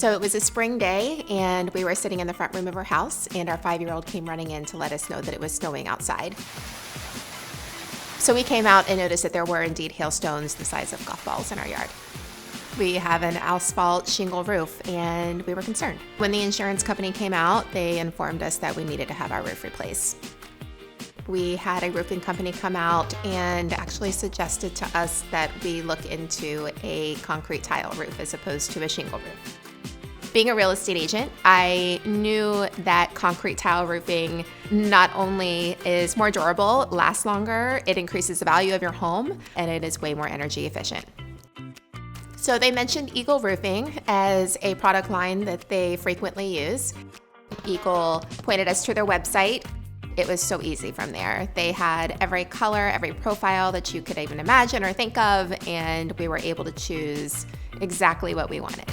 So it was a spring day, and we were sitting in the front room of our house, and our 5-year-old came running in to let us know that it was snowing outside. So we came out and noticed that there were indeed hailstones the size of golf balls in our yard. We have an asphalt shingle roof, and we were concerned. When the insurance company came out, they informed us that we needed to have our roof replaced. We had a roofing company come out and actually suggested to us that we look into a concrete tile roof as opposed to a shingle roof. Being a real estate agent, I knew that concrete tile roofing not only is more durable, lasts longer, it increases the value of your home, and it is way more energy efficient. So they mentioned Eagle Roofing as a product line that they frequently use. Eagle pointed us to their website. It was so easy from there. They had every color, every profile that you could even imagine or think of, and we were able to choose exactly what we wanted.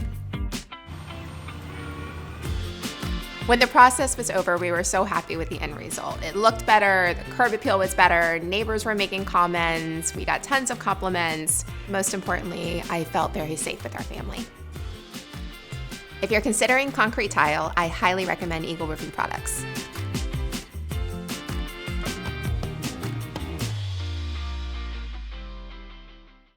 When the process was over, we were so happy with the end result. It looked better, the curb appeal was better, neighbors were making comments, we got tons of compliments. Most importantly, I felt very safe with our family. If you're considering concrete tile, I highly recommend Eagle Roofing products.